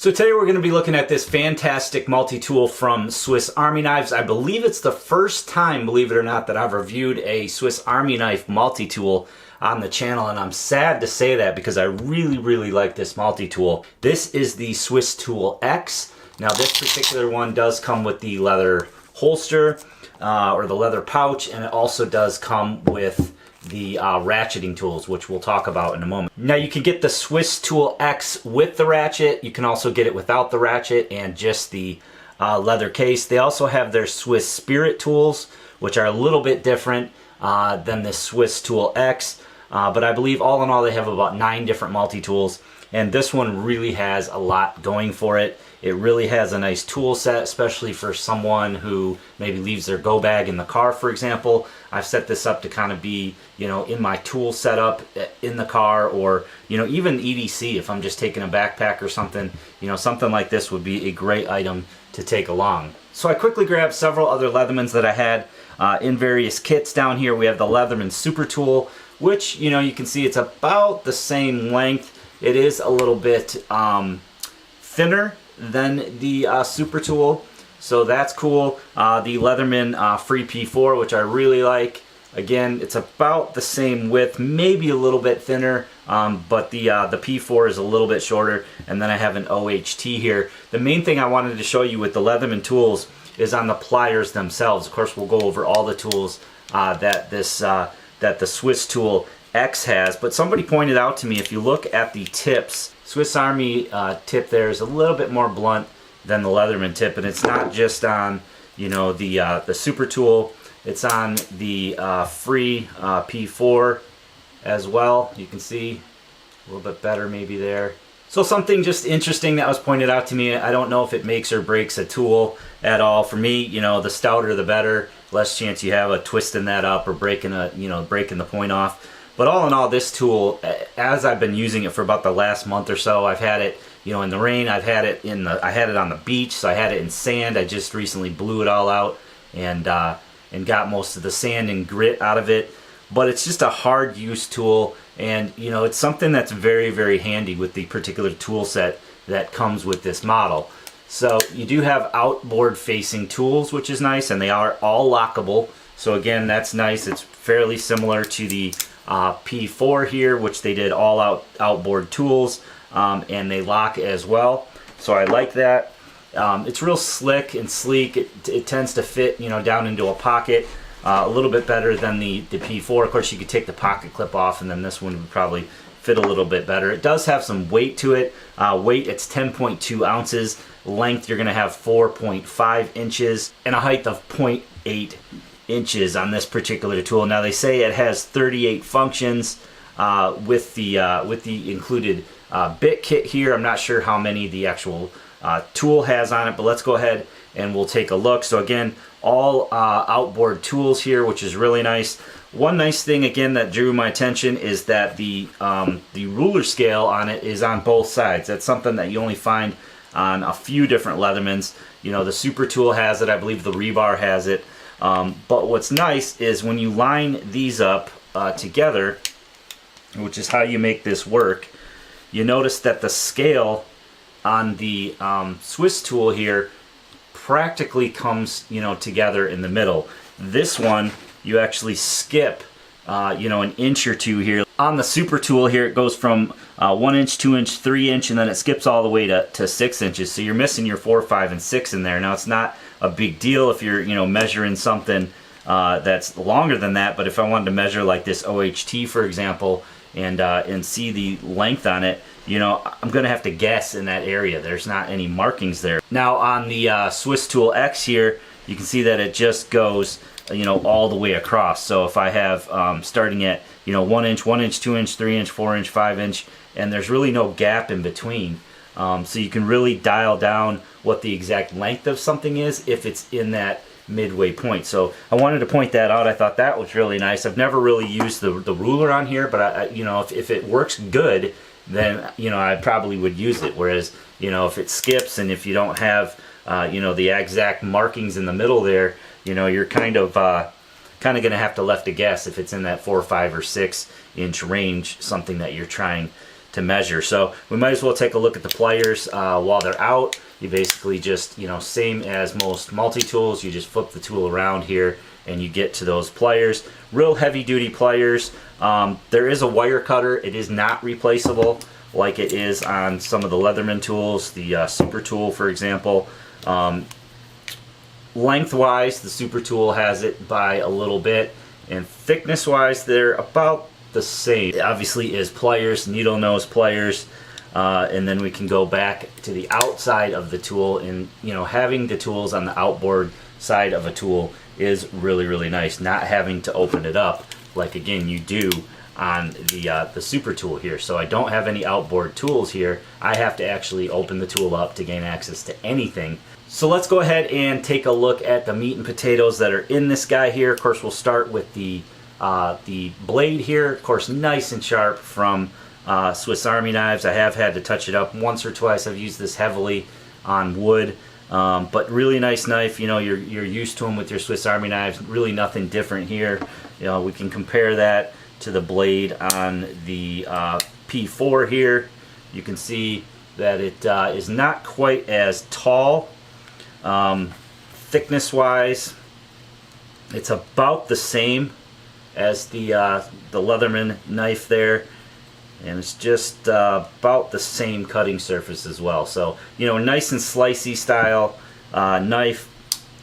So today we're going to be looking at this fantastic multi-tool from Swiss Army Knives. I believe it's the first time, believe it or not, that I've reviewed a Swiss Army knife multi-tool on the channel, and I'm sad to say that because I really like this multi-tool. This is the Swiss Tool X. Now this particular one does come with the leather holster or the leather pouch, and it also does come with the ratcheting tools, which we'll talk about in a moment. Now you can get the Swiss Tool X with the ratchet. You can also get it without the ratchet and just the leather case. They also have their Swiss Spirit tools, which are a little bit different than the Swiss Tool X. But I believe all in all they have about 9 different multi-tools, and this one really has a lot going for it. It really has a nice tool set, especially for someone who maybe leaves their go bag in the car, for example. I've set this up to kind of be, you know, in my tool setup in the car, or, you know, even EDC if I'm just taking a backpack or something. You know, something like this would be a great item to take along. So I quickly grabbed several other Leathermans that I had in various kits. Down here we have the Leatherman Super Tool, which, you know, you can see it's about the same length. It is a little bit thinner than the Super Tool, so that's cool. The Leatherman Free P4, which I really like. Again, it's about the same width, maybe a little bit thinner, but the P4 is a little bit shorter. And then I have an OHT here. The main thing I wanted to show you with the Leatherman tools is on the pliers themselves. Of course, we'll go over all the tools that the Swiss Tool X has, but somebody pointed out to me, if you look at the tips, Swiss Army tip there is a little bit more blunt than the Leatherman tip, and it's not just on, you know, the Super Tool, it's on the Free P4 as well. You can see a little bit better maybe there. So something just interesting that was pointed out to me. I don't know if it makes or breaks a tool at all. For me, you know, the stouter the better, less chance you have of twisting that up or breaking the point off. But all in all, this tool, as I've been using it for about the last month or so, I've had it, you know, in the rain. I had it on the beach, so I had it in sand. I just recently blew it all out and got most of the sand and grit out of it. But it's just a hard use tool, and you know, it's something that's very handy with the particular tool set that comes with this model. So you do have outboard facing tools, which is nice, and they are all lockable. So again, that's nice. It's fairly similar to the P4 here, which they did all outboard tools, and they lock as well. So I like that. It's real slick and sleek. It tends to fit, you know, down into a pocket a little bit better than the P4. Of course, you could take the pocket clip off, and then this one would probably fit a little bit better. It does have some weight to it. Weight, it's 10.2 ounces. Length, you're going to have 4.5 inches, and a height of 0.8 inches on this particular tool. Now they say it has 38 functions with the included bit kit here. I'm not sure how many the actual tool has on it, but let's go ahead and we'll take a look. So again, all outboard tools here, which is really nice. One nice thing again that drew my attention is that the ruler scale on it is on both sides. That's something that you only find on a few different Leathermans. You know, the Super Tool has it, I believe the Rebar has it. But what's nice is when you line these up together, which is how you make this work, you notice that the scale on the Swiss Tool here practically comes, you know, together in the middle. This one, you actually skip, you know, an inch or two here. On the Super Tool here, it goes from 1 inch, 2 inch, 3 inch, and then it skips all the way to 6 inches. So you're missing your 4, 5, and 6 in there. Now it's not a big deal if you're, you know, measuring something that's longer than that, but if I wanted to measure like this OHT, for example, and see the length on it, you know, I'm gonna have to guess in that area. There's not any markings there. Now on the Swiss Tool X here, you can see that it just goes, you know, all the way across. So if I have starting at, you know, 1 inch, 1 inch, 2 inch, 3 inch, 4 inch, 5 inch, and there's really no gap in between. So you can really dial down what the exact length of something is if it's in that midway point. So I wanted to point that out. I thought that was really nice. I've never really used the ruler on here, but you know, if it works good, then, you know, I probably would use it. Whereas, you know, if it skips and if you don't have, you know, the exact markings in the middle there, you know, you're kind of going to have to left to guess if it's in that 4, 5, or 6 inch range, something that you're trying to measure. So we might as well take a look at the pliers while they're out. You basically just, you know, same as most multi-tools, you just flip the tool around here and you get to those pliers. Real heavy duty pliers. There is a wire cutter. It is not replaceable like it is on some of the Leatherman tools, the Super Tool for example. Lengthwise, the Super Tool has it by a little bit, and thickness wise they're about the same. It obviously is pliers, needle nose pliers. And then we can go back to the outside of the tool, and you know, having the tools on the outboard side of a tool is really nice, not having to open it up like again you do on the Super Tool here. So I don't have any outboard tools here. I have to actually open the tool up to gain access to anything. So let's go ahead and take a look at the meat and potatoes that are in this guy here. Of course, we'll start with the blade here. Of course, nice and sharp from Swiss Army knives. I have had to touch it up once or twice. I've used this heavily on wood, but really nice knife. You know, you're used to them with your Swiss Army knives. Really nothing different here. You know, we can compare that to the blade on the P4 here. You can see that it is not quite as tall. Thickness wise, it's about the same as the Leatherman knife there, and it's just about the same cutting surface as well. So, you know, nice and slicey style knife.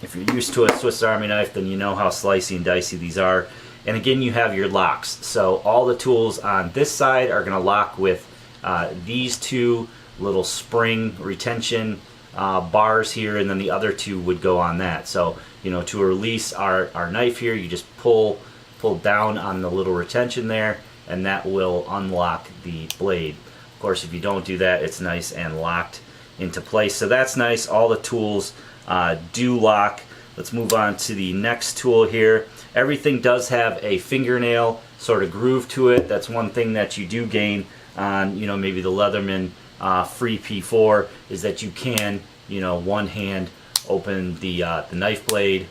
If you're used to a Swiss Army knife, then you know how slicey and dicey these are. And again, you have your locks. So all the tools on this side are going to lock with these two little spring retention bars here, and then the other two would go on that. So, you know, to release our knife here, you just pull down on the little retention there, and that will unlock the blade. Of course, if you don't do that, it's nice and locked into place. So that's nice. All the tools do lock. Let's move on to the next tool here. Everything does have a fingernail sort of groove to it. That's one thing that you do gain on, you know, maybe the Leatherman free P4, is that you can, you know, one hand open the knife blade,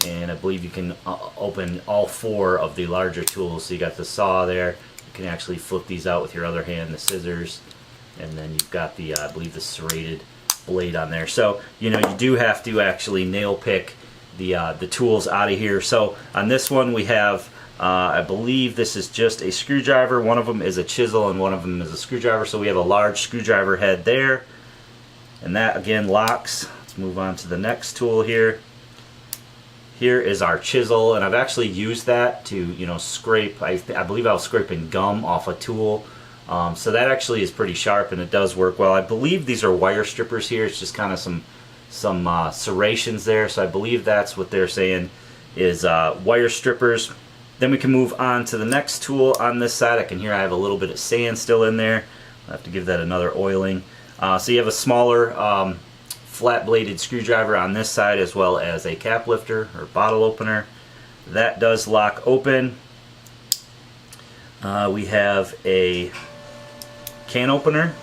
and I believe you can open all four of the larger tools. So you got the saw there. You can actually flip these out with your other hand, the scissors, and then you've got the I believe the serrated blade on there. So, you know, you do have to actually nail pick the tools out of here. So on this one we have I believe this is just a screwdriver. One of them is a chisel and one of them is a screwdriver. So we have a large screwdriver head there, and that again locks. Let's move on to the next tool here. Here is our chisel, and I've actually used that to, you know, scrape. I believe I was scraping gum off a tool. So that actually is pretty sharp, and it does work well. I believe these are wire strippers here. It's just kind of some serrations there. So I believe that's what they're saying is wire strippers. Then we can move on to the next tool on this side. I can hear I have a little bit of sand still in there. I'll have to give that another oiling. So you have a smaller flat-bladed screwdriver on this side, as well as a cap lifter or bottle opener. That does lock open. We have a can opener,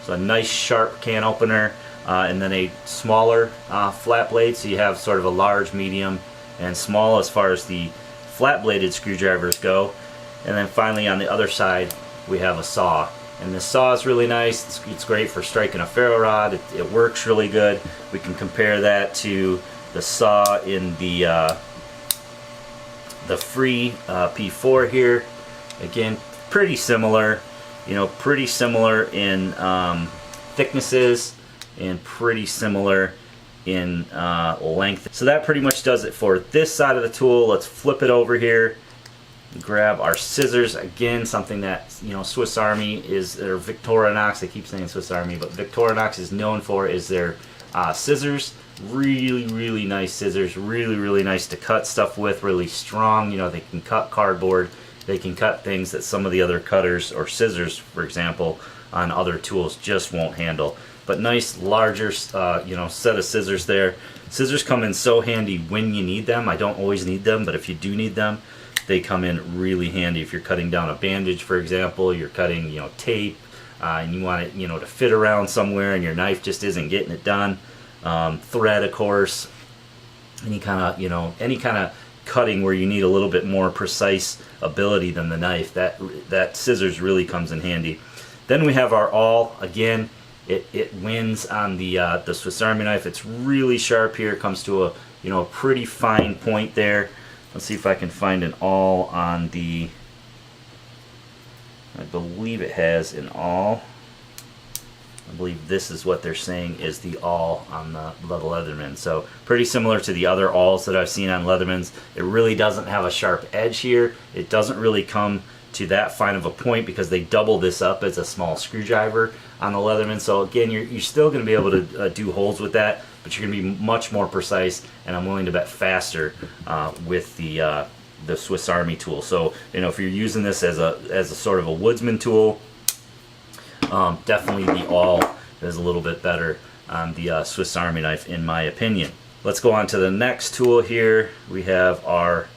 so a nice sharp can opener, and then a smaller flat blade. So you have sort of a large, medium, and small as far as the flat-bladed screwdrivers go. And then finally on the other side we have a saw. And this saw is really nice. It's great for striking a ferro rod. It works really good. We can compare that to the saw in the free P4 here. Again, pretty similar. You know, pretty similar in thicknesses and pretty similar in length. So that pretty much does it for this side of the tool. Let's flip it over here. Grab our scissors. Again, something that, you know, Swiss Army is, or Victorinox, I keep saying Swiss Army, but Victorinox is known for is their scissors. Really nice scissors. Really nice to cut stuff with. Really strong. You know, they can cut cardboard. They can cut things that some of the other cutters or scissors, for example, on other tools just won't handle. But nice larger you know, set of scissors there. Scissors come in so handy when you need them. I don't always need them, but if you do need them, they come in really handy. If you're cutting down a bandage, for example, you're cutting, you know, tape, and you want it, you know, to fit around somewhere, and your knife just isn't getting it done. Thread, of course, any kind of, you know, any kind of cutting where you need a little bit more precise ability than the knife. That scissors really comes in handy. Then we have our awl. Again, it wins on the Swiss Army knife. It's really sharp here. It comes to a a pretty fine point there. Let's see if I can find an awl on the. I believe it has an awl. I believe this is what they're saying is the awl on the Leatherman. So pretty similar to the other awls that I've seen on Leathermans. It really doesn't have a sharp edge here. It doesn't really come to that fine of a point because they double this up as a small screwdriver on the Leatherman. So again, you're still going to be able to do holes with that, but you're going to be much more precise, and I'm willing to bet faster with the Swiss Army tool. So if you're using this as a sort of a woodsman tool, definitely the awl is a little bit better on the Swiss Army knife, in my opinion. Let's go on to the next tool here. We have our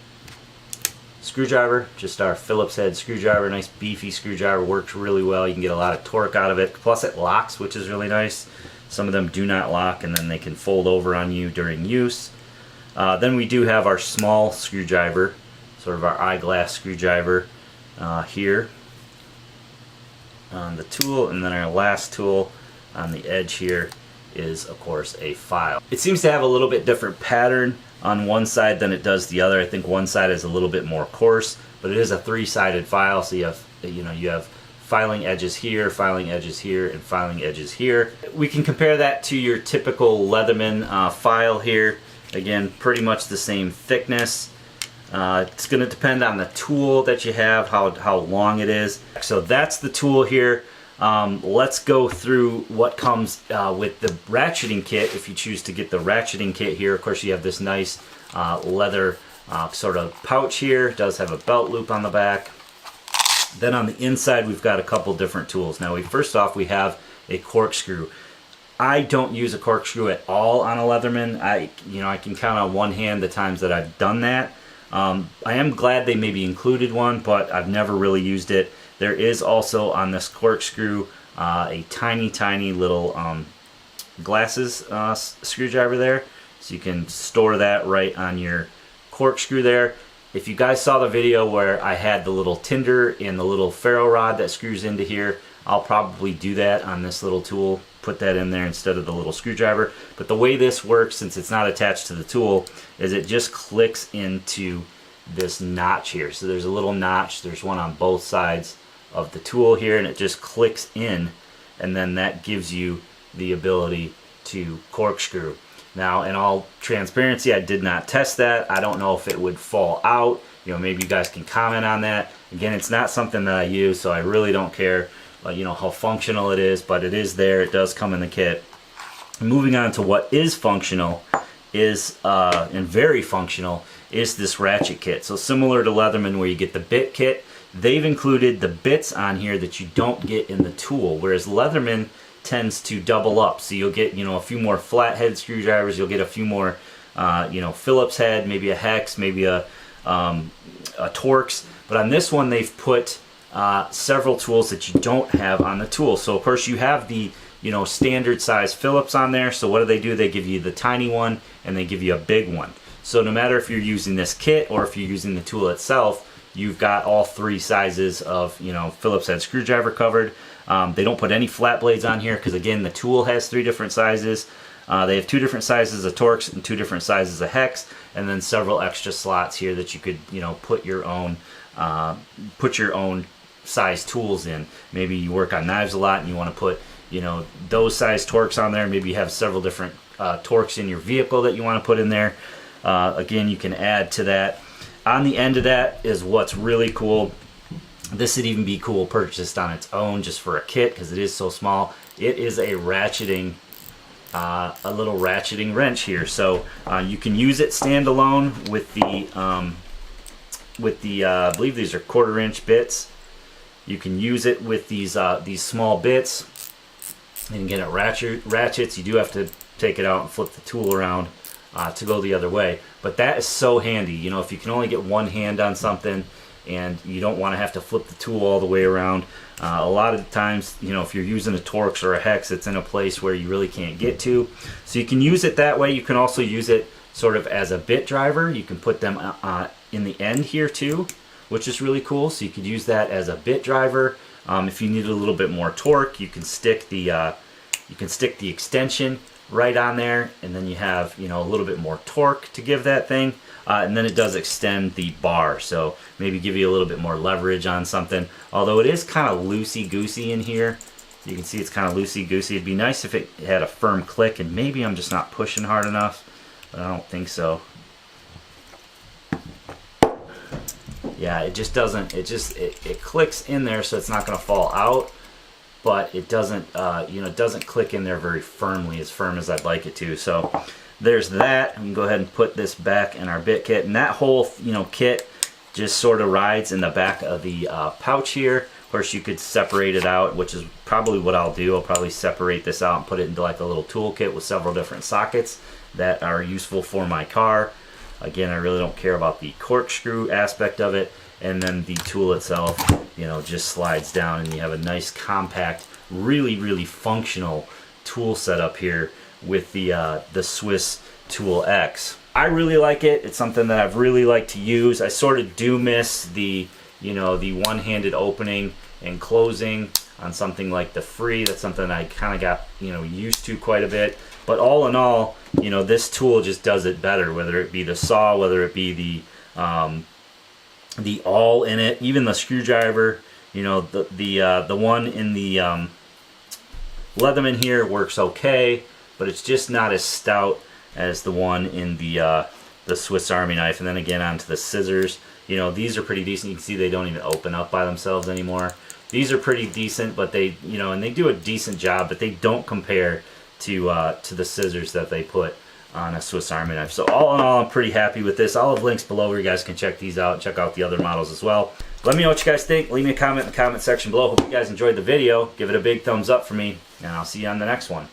screwdriver, just our Phillips head screwdriver. Nice beefy screwdriver, works really well. You can get a lot of torque out of it. Plus it locks, which is really nice. Some of them do not lock, and then they can fold over on you during use. Then we do have our small screwdriver, sort of our eyeglass screwdriver here on the tool, and then our last tool on the edge here is of course a file. It seems to have a little bit different pattern on one side than it does the other. I think one side is a little bit more coarse, but it is a three-sided file, so you have filing edges here, filing edges here, and filing edges here. We can compare that to your typical Leatherman file here. Again, pretty much the same thickness. It's going to depend on the tool that you have, how long it is. So that's the tool here. Let's go through what comes with the ratcheting kit. If you choose to get the ratcheting kit here, of course you have this nice leather sort of pouch here. It does have a belt loop on the back. Then on the inside we've got a couple different tools. Now first off we have a corkscrew. I don't use a corkscrew at all on a Leatherman. I can count on one hand the times that I've done that. I am glad they maybe included one, but I've never really used it. There is also on this corkscrew a tiny little glasses screwdriver there, so you can store that right on your corkscrew there. If you guys saw the video where I had the little tinder and the little ferro rod that screws into here, I'll probably do that on this little tool, put that in there instead of the little screwdriver. But the way this works, since it's not attached to the tool, is it just clicks into this notch here. So there's a little notch, there's one on both sides of the tool here, and it just clicks in, and then that gives you the ability to corkscrew. Now, in all transparency, I did not test that. I don't know if it would fall out. Maybe you guys can comment on that. Again, it's not something that I use, so I really don't care how functional it is, but it is there. It does come in the kit. Moving on to what is functional is and very functional is this ratchet kit. So similar to Leatherman where you get the bit kit, they've included the bits on here that you don't get in the tool, whereas Leatherman tends to double up. So you'll get a few more flathead screwdrivers, you'll get a few more Phillips head, maybe a hex, maybe a Torx. But on this one they've put several tools that you don't have on the tool. So of course you have the standard size Phillips on there. So what do? They give you the tiny one and they give you a big one. So no matter if you're using this kit or if you're using the tool itself, you've got all three sizes of Phillips head screwdriver covered. They don't put any flat blades on here because again the tool has three different sizes. They have two different sizes of Torx and two different sizes of hex, and then several extra slots here that you could put your own size tools in. Maybe you work on knives a lot and you want to put those size Torx on there. Maybe you have several different Torx in your vehicle that you want to put in there. Again, you can add to that. On the end of that is what's really cool. This would even be cool purchased on its own just for a kit because it is so small. It is a ratcheting, a little ratcheting wrench here. So you can use it standalone with the I believe these are 1/4 inch bits. You can use it with these small bits. And again, it ratchets. You do have to take it out and flip the tool around to go the other way. But that is so handy. If you can only get one hand on something and you don't want to have to flip the tool all the way around. A lot of times, if you're using a Torx or a hex, it's in a place where you really can't get to. So you can use it that way. You can also use it sort of as a bit driver. You can put them in the end here too, which is really cool. So you could use that as a bit driver. If you need a little bit more torque, you can stick the extension right on there, and then you have, you know, a little bit more torque to give that thing. And then it does extend the bar, so maybe give you a little bit more leverage on something. Although it is kind of loosey-goosey in here. You can see it's kind of loosey-goosey. It'd be nice if it had a firm click, and maybe I'm just not pushing hard enough, but I don't think so. Yeah, it just doesn't, it clicks in there, so it's not going to fall out, but it doesn't, you know, it doesn't click in there very firmly, as firm as I'd like it to. So there's that. I'm going to go ahead and put this back in our bit kit, and that whole, you know, kit just sort of rides in the back of the pouch here. Of course, you could separate it out, which is probably what I'll do. I'll probably separate this out and put it into like a little tool kit with several different sockets that are useful for my car. Again, I really don't care about the corkscrew aspect of it. And then the tool itself, you know, just slides down, and you have a nice compact, really, really functional tool setup here with the Swiss Tool X. I really like it. It's something that I've really liked to use. I sort of do miss the, you know, the one-handed opening and closing on something like the Free. That's something I kind of got, you know, used to quite a bit. But all in all, you know, this tool just does it better, whether it be the saw, whether it be the awl in it, even the screwdriver. You know, the one in the Leatherman here works okay, but it's just not as stout as the one in the Swiss Army knife. And then again, onto the scissors. You know, these are pretty decent. You can see they don't even open up by themselves anymore. These are pretty decent, but they, you know, and they do a decent job, but they don't compare to the scissors that they put on a Swiss Army knife. So all in all, I'm pretty happy with this. I'll have links below where you guys can check these out, check out the other models as well. Let me know what you guys think. Leave me a comment in the comment section below. Hope you guys enjoyed the video. Give it a big thumbs up for me, and I'll see you on the next one.